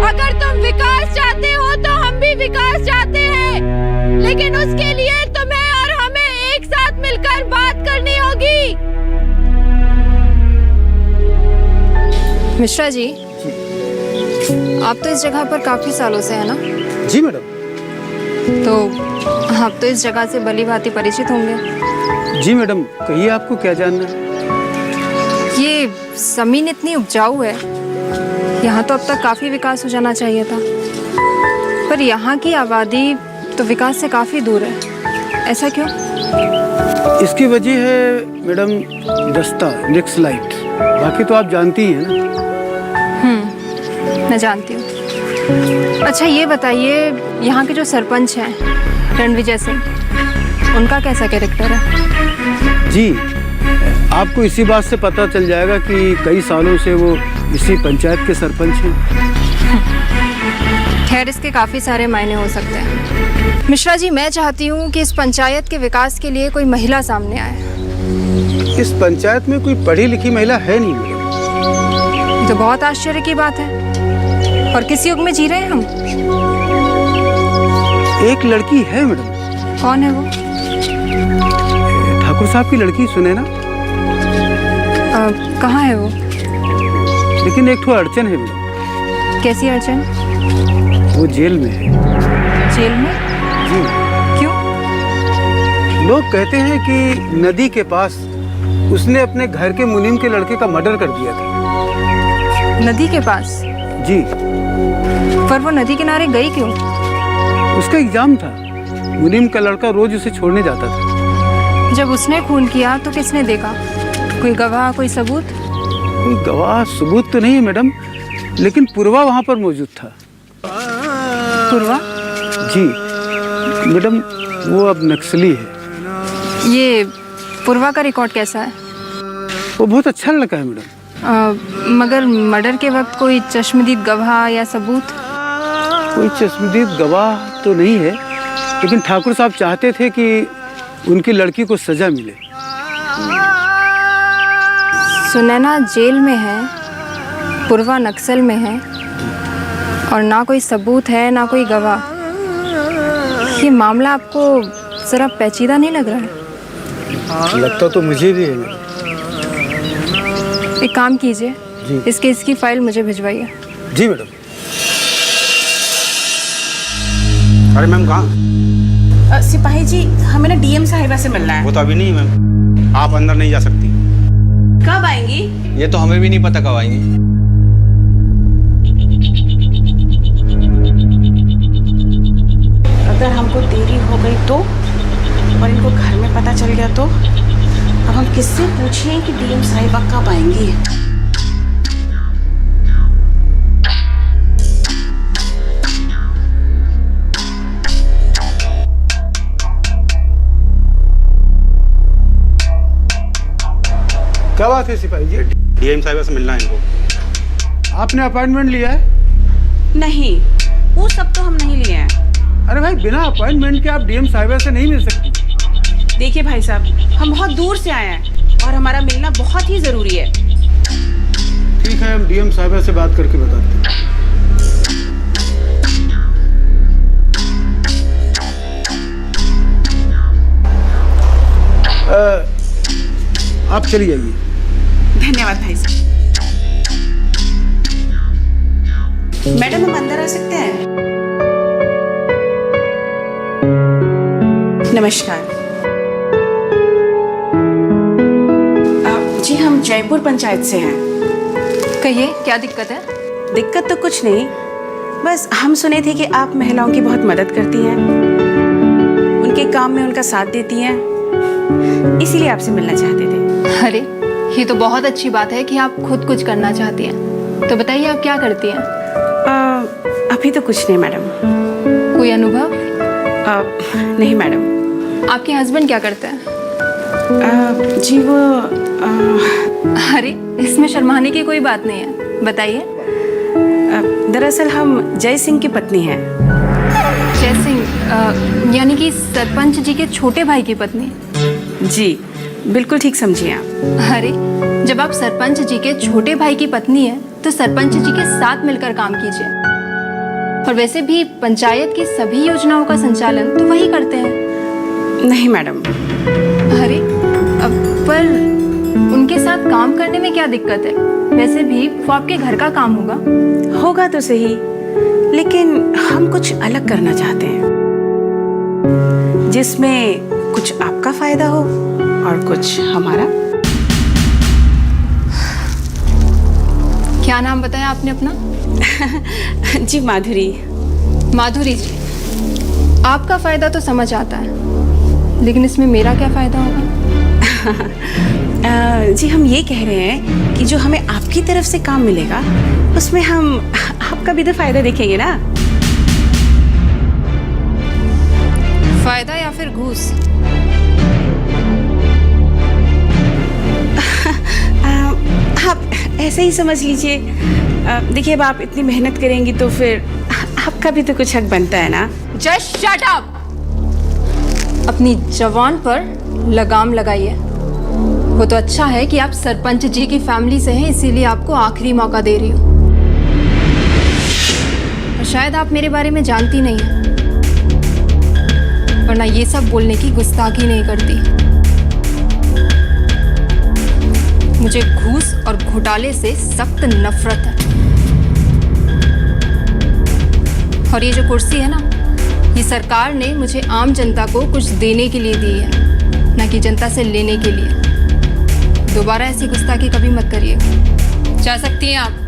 अगर तुम विकास चाहते हो तो हम भी विकास चाहते हैं, लेकिन उसके लिए तुम्हें और हमें एक साथ मिलकर बात करनी होगी। मिश्रा जी, आप तो इस जगह पर काफी सालों से है ना? जी मैडम। तो आप तो इस जगह से भली भांति परिचित होंगे। जी मैडम, कहिए आपको क्या जानना है? ये जमीन इतनी उपजाऊ है, यहाँ तो अब तक काफी विकास हो जाना चाहिए था, पर यहाँ की आबादी तो विकास से काफी दूर है। ऐसा क्यों? इसकी वजह है मैडम रास्ता, नेक्स्ट लाइट। बाकी तो आप जानती ही हैं ना। मैं जानती हूँ। अच्छा ये बताइए, यहाँ के जो सरपंच हैं रणविजय सिंह, उनका कैसा कैरेक्टर है? जी, आपको इसी बात से पता चल जाएगा कि कई सालों से वो इसी पंचायत के सरपंच हैं। खैर, इसके काफ़ी सारे मायने हो सकते हैं। मिश्रा जी, मैं चाहती हूँ कि इस पंचायत के विकास के लिए कोई महिला सामने आए। इस पंचायत में कोई पढ़ी लिखी महिला है नहीं मैडम। ये तो बहुत आश्चर्य की बात है। और किस युग में जी रहे हैं हम? एक लड़की है मैडम। कौन है वो? ठाकुर साहब की लड़की, सुने ना? कहाँ है वो? लेकिन एक ठो अड़चन है मैडम। कैसी अड़चन? वो जेल में है। जेल में? जी। क्यों? लोग कहते हैं कि नदी के पास उसने अपने घर के मुनीम के लड़के का मर्डर कर दिया था। नदी के पास? जी। पर वो नदी किनारे गई क्यों? उसका एग्जाम था। मुनीम का लड़का रोज उसे छोड़ने जाता था। जब उसने खून किया तो किसने देखा? कोई गवाह, कोई सबूत? कोई गवाह सबूत तो नहीं है मैडम, लेकिन पूर्वा वहाँ पर मौजूद था। पूर्वा? जी मैडम, वो अब नक्सली है। ये पूर्वा का रिकॉर्ड कैसा है? वो बहुत अच्छा लड़का है मैडम। मगर मर्डर के वक्त कोई चश्मदीद गवाह या सबूत? कोई चश्मदीद गवाह तो नहीं है, लेकिन ठाकुर साहब चाहते थे कि उनकी लड़की को सजा मिले। सुनैना जेल में है, पूर्वा नक्सल में है, और ना कोई सबूत है ना कोई गवाह। ये मामला आपको जरा पेचीदा नहीं लग रहा है? लगता तो मुझे भी है। एक काम कीजिए, इस केस की फाइल मुझे भिजवाइए। जी मैडम। अरे मैम, कहाँ? सिपाही जी, हमें ना डीएम साहिबा से मिलना है। वो तो अभी नहीं मैम, आप अंदर नहीं जा सकती। कब आएंगी? ये तो हमें भी नहीं पता कब आएंगी। अगर हमको देरी हो गई तो, और इनको घर में पता चल गया तो, अब हम किससे पूछें कि डीएम साहिबा कब आएंगी? क्या बात है सिपाही जी? डीएम साहिबा से मिलना है इनको। आपने अपॉइंटमेंट लिया है? नहीं, वो सब तो हम नहीं लिए हैं। अरे भाई, बिना अपॉइंटमेंट के आप डीएम साहिबा से नहीं मिल सकती। देखिए भाई साहब, हम बहुत दूर से आए हैं और हमारा मिलना बहुत ही जरूरी है। ठीक है, हम डीएम साहिबा से बात करके बताते हैं। आप चली जाइए। धन्यवाद भाई साहब। मैडम, हम अंदर आ सकते हैं? नमस्कार। जी, हम जयपुर पंचायत से हैं। कहिए, क्या दिक्कत है? दिक्कत तो कुछ नहीं, बस हम सुने थे कि आप महिलाओं की बहुत मदद करती हैं, उनके काम में उनका साथ देती हैं, इसीलिए आपसे मिलना चाहते थे। अरे, ये तो बहुत अच्छी बात है कि आप खुद कुछ करना चाहती हैं। तो बताइए, आप क्या करती हैं? अभी तो कुछ नहीं मैडम। कोई अनुभव? नहीं मैडम। आपके हस्बैंड क्या करते हैं? जी वो अरे, इसमें शर्माने की कोई बात नहीं है, बताइए। दरअसल हम जय सिंह की पत्नी हैं। जय सिंह यानी कि सरपंच जी के छोटे भाई की पत्नी? जी, बिल्कुल ठीक समझिए आप। अरे, जब आप सरपंच जी के छोटे भाई की पत्नी है तो सरपंच जी के साथ मिलकर काम कीजिए। और वैसे भी पंचायत की सभी योजनाओं का संचालन तो वही करते हैं। नहीं मैडम। अरे पर उनके साथ काम करने में क्या दिक्कत है? वैसे भी वो आपके घर का काम होगा। होगा तो सही, लेकिन हम कुछ अलग करना चाहते हैं जिसमें कुछ आपका फायदा हो और कुछ हमारा। क्या नाम बताया आपने अपना? जी माधुरी। माधुरी जी, आपका फायदा तो समझ आता है, लेकिन इसमें मेरा क्या फायदा होगा? जी हम ये कह रहे हैं कि जो हमें आपकी तरफ से काम मिलेगा उसमें हम आपका भी तो फायदा देखेंगे ना। फायदा या फिर घूस? आप ऐसे ही समझ लीजिए। देखिए अब आप इतनी मेहनत करेंगी तो फिर आपका भी तो कुछ हक बनता है ना। Just shut up! अपनी जवान पर लगाम लगाइए। वो तो अच्छा है कि आप सरपंच जी की फैमिली से हैं, इसीलिए आपको आखिरी मौका दे रही हूँ। और शायद आप मेरे बारे में जानती नहीं हैं, वरना ये सब बोलने की गुस्ताखी नहीं करती। मुझे घूस और घोटाले से सख्त नफरत है। और ये जो कुर्सी है ना, ये सरकार ने मुझे आम जनता को कुछ देने के लिए दी है, ना कि जनता से लेने के लिए। दोबारा ऐसी गुस्ताखी कभी मत करिए। जा सकती हैं आप।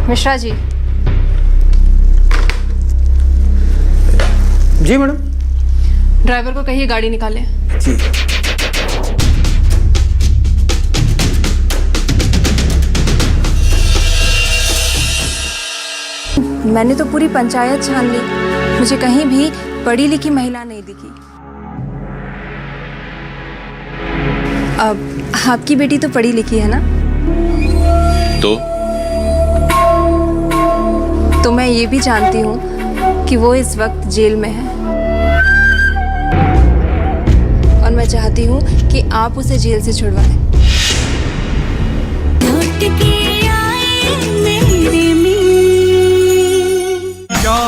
मिश्रा जी। जी मैडम। ड्राइवर को कहिए गाड़ी निकाले। जी। मैंने तो पूरी पंचायत छान ली, मुझे कहीं भी पढ़ी लिखी महिला नहीं दिखी। अब आपकी बेटी तो पढ़ी लिखी है ना? तो मैं ये भी जानती हूँ कि वो इस वक्त जेल में है, और मैं चाहती हूँ कि आप उसे जेल से छुड़वाएं। क्या